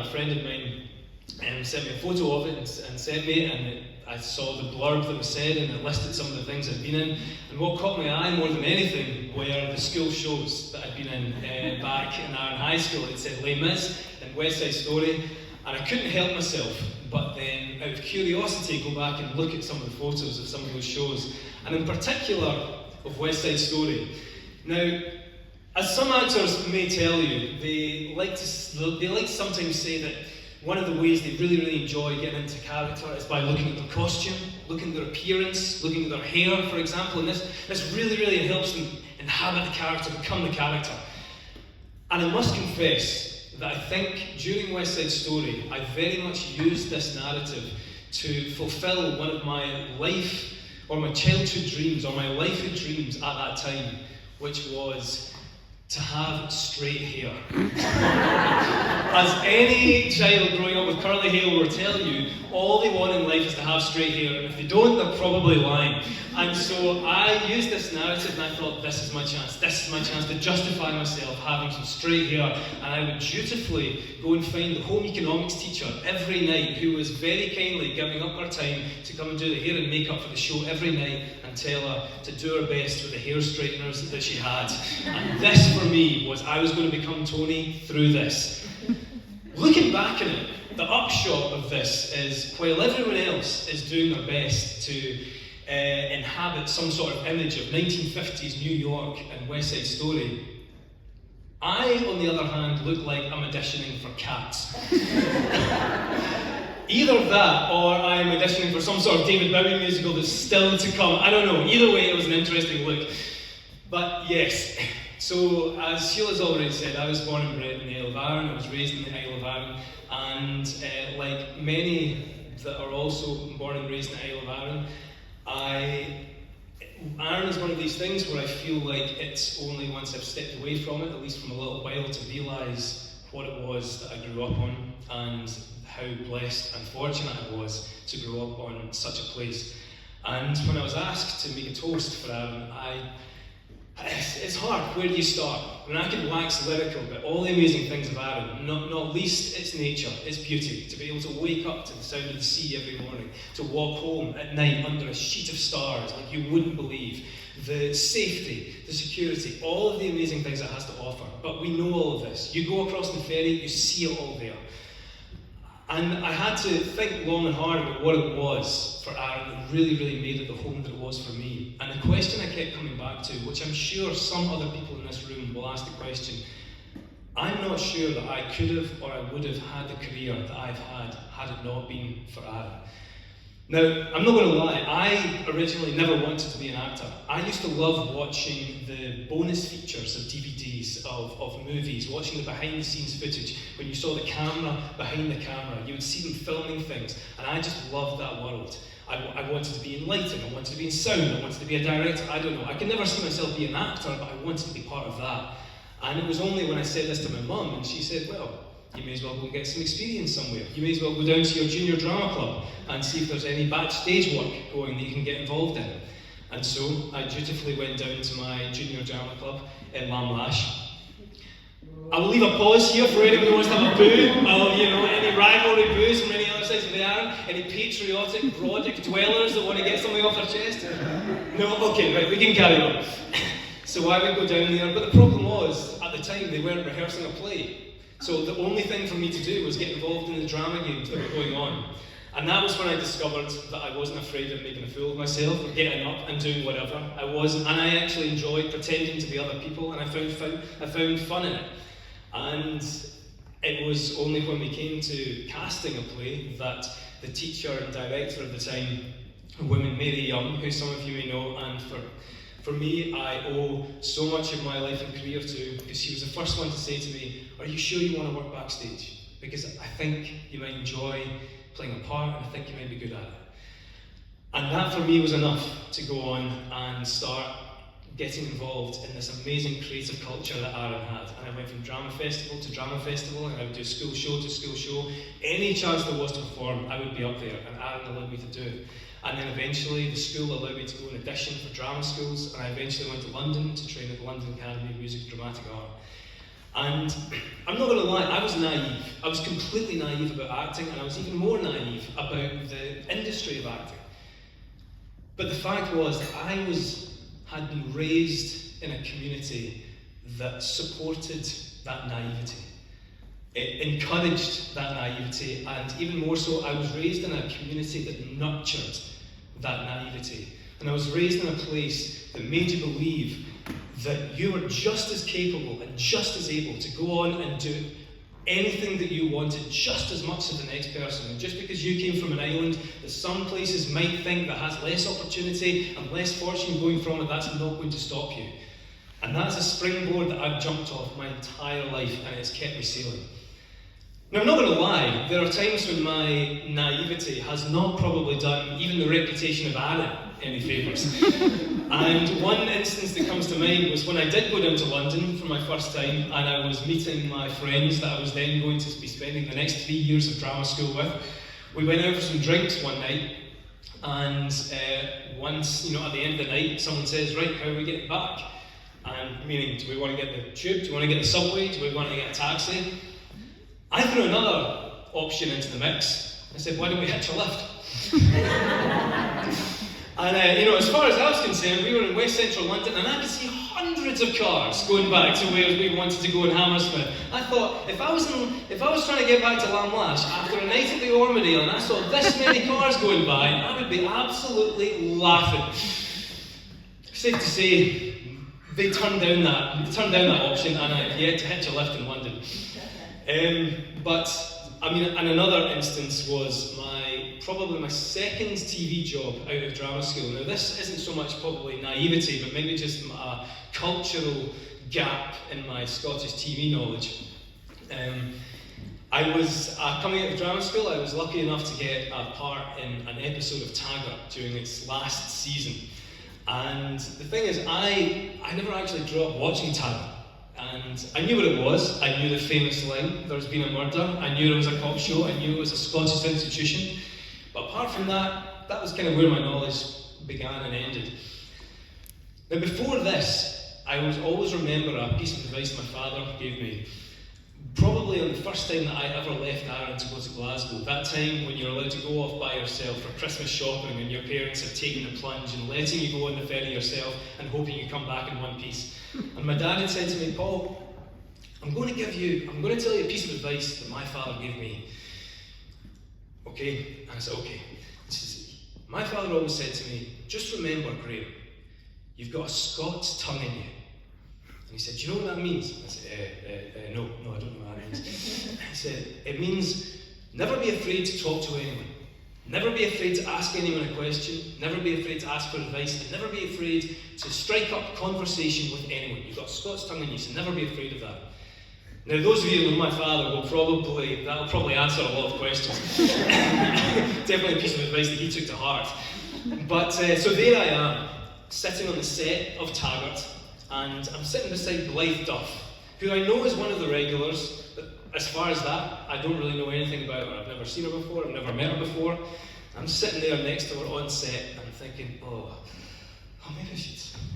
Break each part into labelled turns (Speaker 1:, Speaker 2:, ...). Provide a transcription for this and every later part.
Speaker 1: A friend of mine sent me a photo of it and sent me it, and I saw the blurb that was said, and it listed some of the things I'd been in. And what caught my eye more than anything were the school shows that I'd been in back in Arran High School. It said Les Mis and West Side Story, and I couldn't help myself but then, out of curiosity, go back and look at some of the photos of some of those shows, and in particular of West Side Story. Now, as some actors may tell you, they like to sometimes say that one of the ways they really enjoy getting into character is by looking at their costume, looking at their appearance, looking at their hair, for example, and this really helps them inhabit the character, become the character. And I must confess that I think during West Side Story, I very much used this narrative to fulfill one of my life, or my childhood dreams, or my lifehood dreams at that time, which was to have straight hair. As any child growing up with curly hair will tell you, all they want in life is to have straight hair, and if they don't, they're probably lying. And so I used this narrative, and I thought, this is my chance to justify myself having some straight hair. And I would dutifully go and find the home economics teacher every night, who was very kindly giving up her time to come and do the hair and makeup for the show every night, and tell her to do her best with the hair straighteners that she had. And this for me was, I was going to become Tony through this. Looking back on it, the upshot of this is, while everyone else is doing their best to inhabit some sort of image of 1950s New York and West Side Story, I, on the other hand, look like I'm auditioning for Cats. Either that, or I'm auditioning for some sort of David Bowie musical that's still to come. I don't know. Either way, it was an interesting look. But yes, so as Sheila's already said, I was born and bred in the Isle of Arran. I was raised in the Isle of Arran, and like many that are also born and raised in the Isle of Arran, Arran is one of these things where I feel like it's only once I've stepped away from it, at least from a little while, to realise what it was that I grew up on, and how blessed and fortunate I was to grow up on such a place. And when I was asked to make a toast for Arran, it's hard. Where do you start? I mean, I could wax lyrical about all the amazing things of Arran, not least its nature, its beauty, to be able to wake up to the sound of the sea every morning, to walk home at night under a sheet of stars like you wouldn't believe, the safety, the security, all of the amazing things it has to offer. But we know all of this. You go across the ferry, you see it all there. And I had to think long and hard about what it was for Arran that really made it the home that it was for me. And the question I kept coming back to, which I'm sure some other people in this room will ask the question, I'm not sure that I could have or I would have had the career that I've had it not been for Arran. Now, I'm not going to lie, I originally never wanted to be an actor. I used to love watching the bonus features of DVDs, of movies, watching the behind-the-scenes footage. When you saw the camera behind the camera, you would see them filming things, and I just loved that world. I wanted to be in lighting, I wanted to be in sound, I wanted to be a director, I don't know. I could never see myself be an actor, but I wanted to be part of that. And it was only when I said this to my mum, and she said, well, you may as well go and get some experience somewhere. You may as well go down to your junior drama club and see if there's any backstage work going that you can get involved in. And so I dutifully went down to my junior drama club in Lamlash. I will leave a pause here for anyone who wants to have a boo, any rivalry boos from any other sides of the Arran, any patriotic, Brodick dwellers that want to get something off their chest. No? Okay, right, we can carry on. So I would go down there, but the problem was, at the time, they weren't rehearsing a play. So the only thing for me to do was get involved in the drama games that were going on. And that was when I discovered that I wasn't afraid of making a fool of myself, or getting up and doing whatever. I wasn't, and I actually enjoyed pretending to be other people, and I found fun in it. And it was only when we came to casting a play that the teacher and director of the time, a woman, Mary Young, who some of you may know, and for me, I owe so much of my life and career to, because she was the first one to say to me, are you sure you want to work backstage? Because I think you might enjoy playing a part, and I think you might be good at it. And that for me was enough to go on and start getting involved in this amazing creative culture that Arran had. And I went from drama festival to drama festival, and I would do school show to school show. Any chance there was to perform, I would be up there, and Arran allowed me to do it. And then eventually the school allowed me to go and audition for drama schools, and I eventually went to London to train at the London Academy of Music and Dramatic Art. And I'm not going to lie, I was naive. I was completely naive about acting, and I was even more naive about the industry of acting. But the fact was that I had been raised in a community that supported that naivety. It encouraged that naivety, and even more so, I was raised in a community that nurtured that naivety. And I was raised in a place that made you believe that you were just as capable and just as able to go on and do anything that you wanted just as much as the next person. And just because you came from an island that some places might think that has less opportunity and less fortune going from it, that's not going to stop you. And that's a springboard that I've jumped off my entire life, and it's kept me sailing. Now, I'm not going to lie, there are times when my naivety has not probably done even the reputation of Arran any favours. And one instance that comes to mind was when I did go down to London for my first time, and I was meeting my friends that I was then going to be spending the next 3 years of drama school with. We went out for some drinks one night, and once, at the end of the night, someone says, right, how are we getting back? And meaning, do we want to get the tube? Do we want to get the subway? Do we want to get a taxi? I threw another option into the mix. I said, why don't we hitch a lift? And as far as I was concerned, we were in West Central London, and I could see hundreds of cars going back to where we wanted to go in Hammersmith. I thought, if I was trying to get back to Lamlash after a night at the Ormondale and I saw this many cars going by, I would be absolutely laughing. Safe to say, they turned down that option, and I've yet to hitch a lift in London. And another instance was probably my second TV job out of drama school. Now, this isn't so much probably naivety, but maybe just a cultural gap in my Scottish TV knowledge. I was coming out of drama school. I was lucky enough to get a part in an episode of Taggart during its last season. And the thing is, I never actually grew up watching Taggart. And I knew what it was. I knew the famous line, there's been a murder. I knew it was a cop show. I knew it was a Scottish institution. But apart from that, that was kind of where my knowledge began and ended. Now, before this, I always remember a piece of advice my father gave me. Probably on the first time that I ever left Arran to go to Glasgow, that time when you're allowed to go off by yourself for Christmas shopping and your parents have taken the plunge and letting you go on the ferry yourself and hoping you come back in one piece. And my dad had said to me, Paul, I'm going to tell you a piece of advice that my father gave me. Okay? And I said, okay. He says, my father always said to me, just remember, Graham, you've got a Scots tongue in you. And he said, do you know what that means? I said, no, I don't know what that means. He said, it means never be afraid to talk to anyone. Never be afraid to ask anyone a question. Never be afraid to ask for advice. And never be afraid to strike up conversation with anyone. You've got a Scots tongue in you, so never be afraid of that. Now, those of you who know my father that'll probably answer a lot of questions. Definitely a piece of advice that he took to heart. But, so there I am, sitting on the set of Taggart, and I'm sitting beside Blythe Duff, who I know is one of the regulars, but as far as that, I don't really know anything about her. I've never seen her before, I've never met her before. I'm sitting there next to her on set, and I'm thinking, maybe I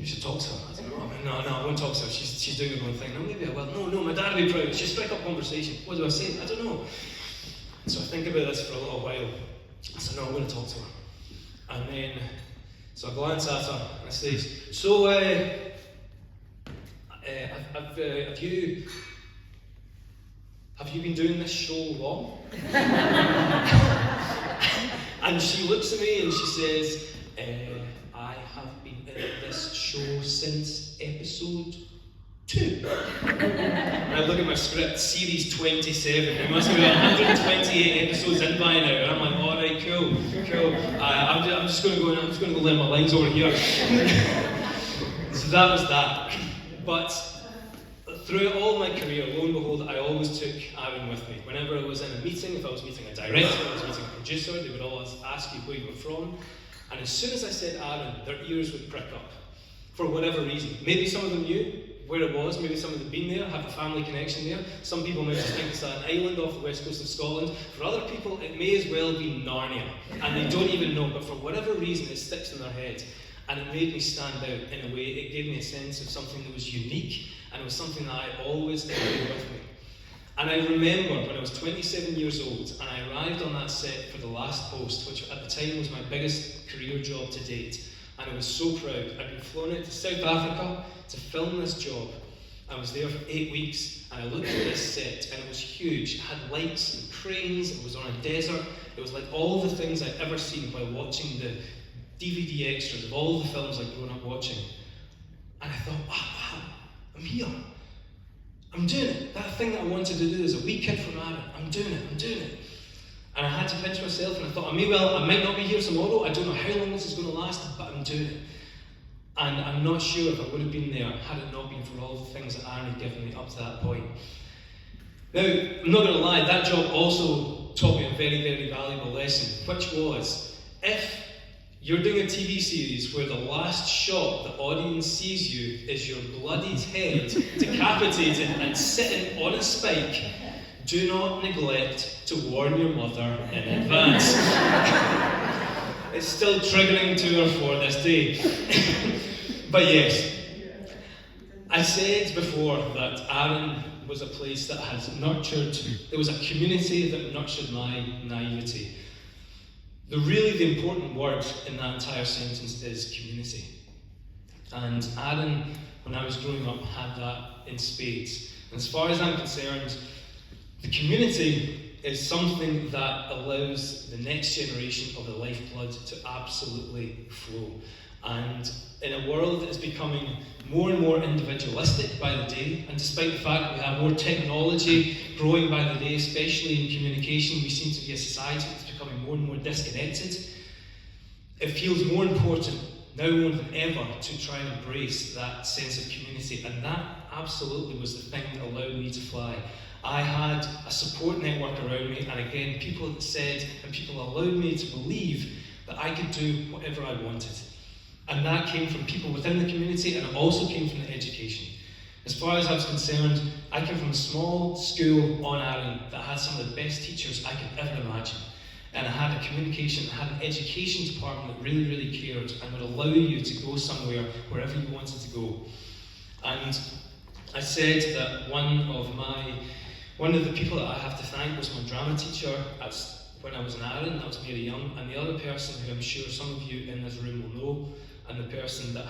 Speaker 1: should talk to her. I don't know. No, I won't talk to her. She's doing her own thing. No, maybe I will. No, my dad would be proud. Let's just strike up conversation. What do I say? I don't know. And so I think about this for a little while. I said, no, I'm going to talk to her. And then, so I glance at her, and I say, so, have you been doing this show long? And she looks at me and she says, I have been in this show since episode 2. And I look at my script, series 27. There must be 128 episodes in by now. And I'm like, all right, cool. I'm just going to go learn my lines over here. So that was that. But throughout all my career, lo and behold, I always took Arran with me. Whenever I was in a meeting, if I was meeting a director, if I was meeting a producer, they would always ask you where you were from. And as soon as I said Arran, their ears would prick up. For whatever reason. Maybe some of them knew where it was, maybe some of them had been there, have a family connection there. Some people might just think it's an island off the west coast of Scotland. For other people, it may as well be Narnia. And they don't even know, but for whatever reason, it sticks in their head. And it made me stand out in a way. It gave me a sense of something that was unique and it was something that I always carried with me. And I remember when I was 27 years old, and I arrived on that set for the last post, which at the time was my biggest career job to date, and I was so proud. I'd been flown out to South Africa to film this job. I was there for 8 weeks, and I looked at this set, and it was huge. It had lights and cranes, it was on a desert. It was like all the things I'd ever seen while watching the DVD extras of all the films I'd grown up watching. And I thought, wow, I'm here. I'm doing it. That thing that I wanted to do as a wee kid from Arran, I'm doing it. And I had to pinch myself, and I thought, I might not be here tomorrow, I don't know how long this is going to last, but I'm doing it. And I'm not sure if I would have been there had it not been for all the things that Arran had given me up to that point. Now, I'm not going to lie, that job also taught me a very, very valuable lesson, which was, if you're doing a TV series where the last shot the audience sees you is your bloodied head decapitated and sitting on a spike, do not neglect to warn your mother in advance. It's still triggering to her for this day. But yes, I said before that Arran was a place that has nurtured, there was a community that nurtured my naivety. The important word in that entire sentence is community. And Arran, when I was growing up, had that in spades. And as far as I'm concerned, the community is something that allows the next generation of the lifeblood to absolutely flow. And in a world that is becoming more and more individualistic by the day, and despite the fact that we have more technology growing by the day, especially in communication, we seem to be a society that's becoming more and more disconnected. It feels more important now more than ever to try and embrace that sense of community, and that absolutely was the thing that allowed me to fly. I had a support network around me, and again, people that said and people allowed me to believe that I could do whatever I wanted. And that came from people within the community, and it also came from the education. As far as I was concerned, I came from a small school on Arran that had some of the best teachers I could ever imagine. And I had a communication, I had an education department that really, really cared and would allow you to go somewhere, wherever you wanted to go. And I said that one of the people that I have to thank was my drama teacher when I was in Arran, that was Mary Young, and the other person who I'm sure some of you in this room will know, and the person that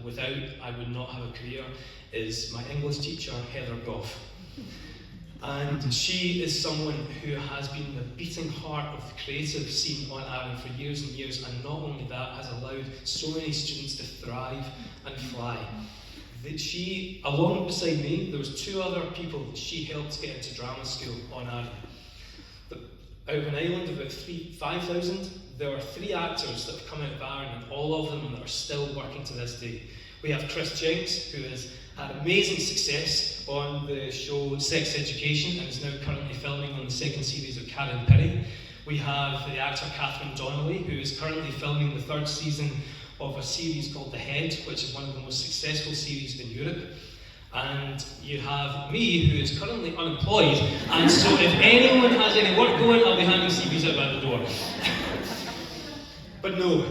Speaker 1: without I would not have a career, is my English teacher, Heather Goff. And she is someone who has been the beating heart of the creative scene on Arran for years and years, and not only that, has allowed so many students to thrive and fly. She, along beside me, there was 2 other people that she helped get into drama school on Arran. Out of an island of about 5,000, there are 3 actors that have come out of Arran, and all of them that are still working to this day. We have Chris Jenks, who has had amazing success on the show Sex Education and is now currently filming on the 2nd series of Karen Perry. We have the actor Catherine Donnelly, who is currently filming the 3rd season of a series called The Head, which is one of the most successful series in Europe. And you have me, who is currently unemployed, and so if anyone has any work going, I'll be handing CVs out by the door. But no,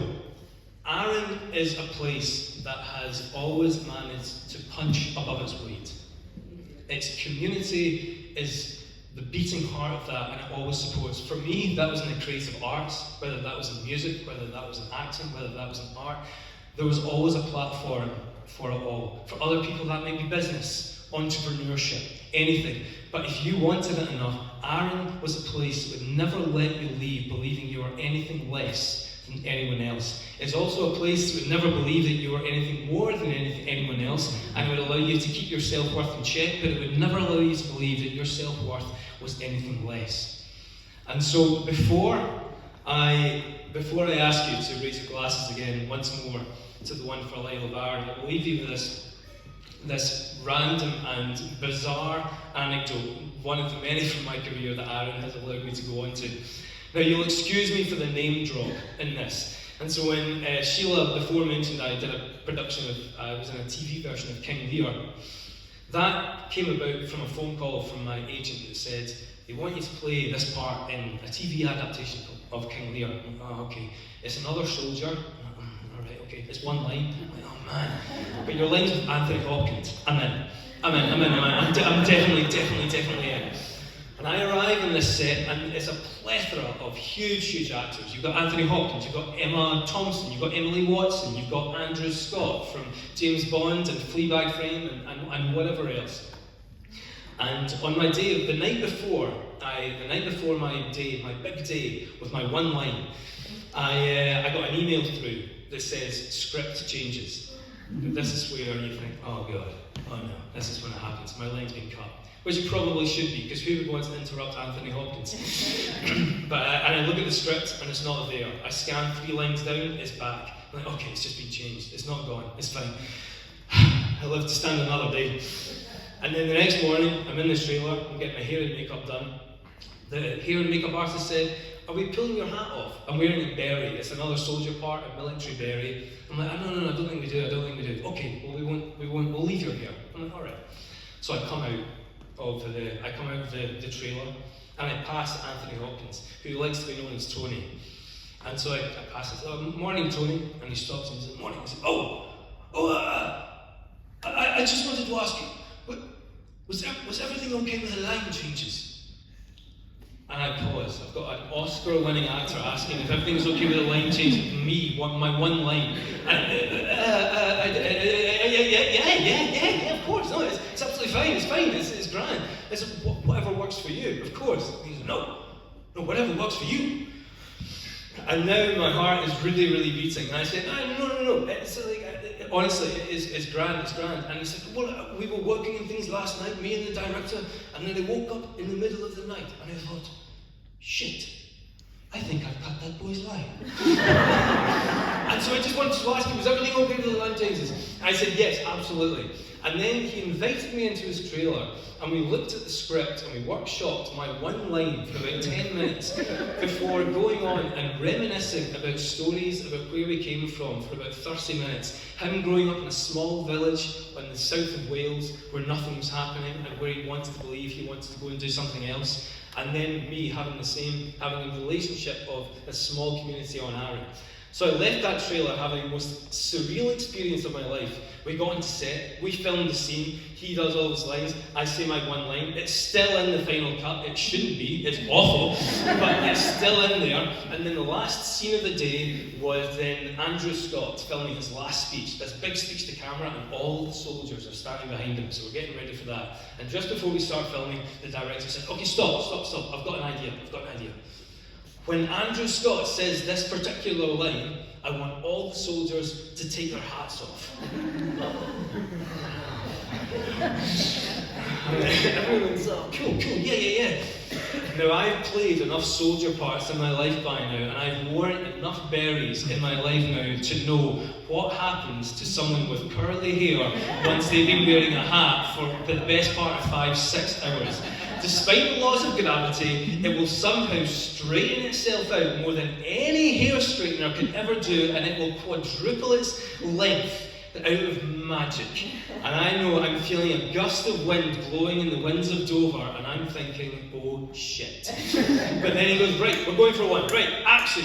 Speaker 1: Arran is a place that has always managed to punch above its weight. Its community is the beating heart of that, and it always supports. For me, that was in the creative arts, whether that was in music, whether that was in acting, whether that was in art. There was always a platform for it all. For other people, that might be business, entrepreneurship, anything. But if you wanted it enough, Arran was a place that would never let you leave believing you were anything less than anyone else. It's also a place that would never believe that you were anything more than anyone else, and it would allow you to keep your self-worth in check, but it would never allow you to believe that your self-worth was anything less. And so before I ask you to raise your glasses again once more to the one for Lyle of Arran, I will leave you with this random and bizarre anecdote, one of the many from my career that Arran has allowed me to go on to. Now, you'll excuse me for the name drop in this. And so when Sheila before mentioned I did a production of, I was in a TV version of King Lear, that came about from a phone call from my agent that said, they want you to play this part in a TV adaptation of King Lear. Oh, okay. It's another soldier. All right, okay, it's one line. I'm like, oh man. But your line's with Anthony Hopkins. I'm in. I'm definitely in. And I arrive in this set, and it's a plethora of huge actors. You've got Anthony Hopkins, you've got Emma Thompson, you've got Emily Watson, you've got Andrew Scott from James Bond and Fleabag Frame and whatever else. And on my day, the night before my big day with my one line, I got an email through that says script changes. This is where you think, oh god, oh no, this is when it happens. My line's been cut. Which it probably should be, because who would want to interrupt Anthony Hopkins? But I look at the script and it's not there. I scan 3 lines down, it's back. I'm like, okay, it's just been changed. It's not gone. It's fine. I live to stand another day. And then the next morning, I'm in the trailer, I'm getting my hair and makeup done. The hair and makeup artist said, are we pulling your hat off? I'm wearing a beret. It's another soldier part, a military beret. I'm like, no, I don't think we do. Okay, well, we'll leave your hair. I'm like, all right. So I come out of the trailer, and I pass Anthony Hopkins, who likes to be known as Tony. And so I pass him, morning Tony, and he stops and he says, morning. He says, I just wanted to ask you, was everything okay with the line changes? And I pause. I've got an Oscar-winning actor asking if everything's okay with the line changes. My one line. Yeah, of course. No, it's absolutely fine. It's fine. It's grand. It's whatever works for you, of course. He says, no, whatever works for you. And now my heart is really beating. And I said, no. It's like, honestly, it's grand. And he said, well, we were working on things last night, me and the director, and then I woke up in the middle of the night, and I thought, shit, I think I've cut that boy's line. And so I just wanted to ask him, was everything okay with the line changes? I said, yes, absolutely. And then he invited me into his trailer, and we looked at the script, and we workshopped my one line for about 10 minutes before going on and reminiscing about stories about where we came from for about 30 minutes. Him growing up in a small village in the south of Wales where nothing was happening and where he wanted to believe he wanted to go and do something else. And then me having a relationship of a small community on Arran. So I left that trailer having the most surreal experience of my life. We got into set, we filmed the scene, he does all his lines, I say my one line. It's still in the final cut, it shouldn't be, it's awful, but it's still in there. And then the last scene of the day was then Andrew Scott filming his last speech, this big speech to camera, and all the soldiers are standing behind him, so we're getting ready for that. And just before we start filming, the director said, okay, stop, I've got an idea. When Andrew Scott says this particular line, I want all the soldiers to take their hats off. Everyone's cool, yeah. Now, I've played enough soldier parts in my life by now, and I've worn enough berets in my life now to know what happens to someone with curly hair once they've been wearing a hat for the best part of 5-6 hours. Despite the laws of gravity, it will somehow straighten itself out more than any hair straightener could ever do, and it will quadruple its length out of magic. And I know I'm feeling a gust of wind blowing in the winds of Dover, and I'm thinking, oh shit. But then he goes, right, we're going for one. Right, action.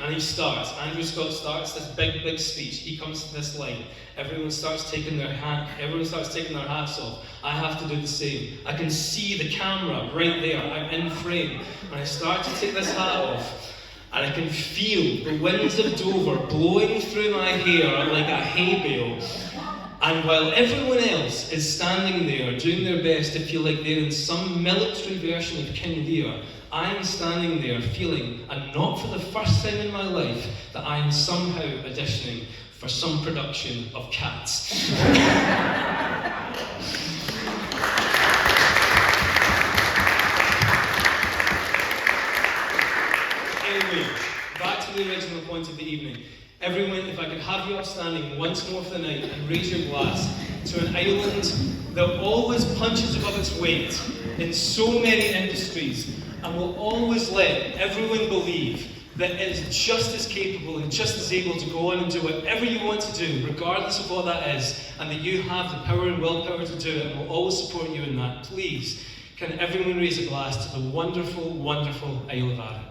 Speaker 1: And he starts. Andrew Scott starts this big speech. He comes to this line. Everyone starts taking their hats off. I have to do the same. I can see the camera right there. I'm in frame. And I start to take this hat off. And I can feel the winds of Dover blowing through my hair like a hay bale. And while everyone else is standing there doing their best to feel like they're in some military version of King Lear, I'm standing there feeling, and not for the first time in my life, that I'm somehow auditioning for some production of Cats. Anyway, back to the original point of the evening. Everyone, if I could have you up standing once more for the night and raise your glass to an island that always punches above its weight in so many industries and will always let everyone believe that it is just as capable and just as able to go on and do whatever you want to do, regardless of what that is, and that you have the power and willpower to do it, and will always support you in that. Please, can everyone raise a glass to the wonderful, wonderful Isle of Arran?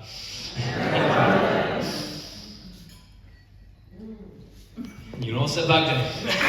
Speaker 1: You can all sit back down.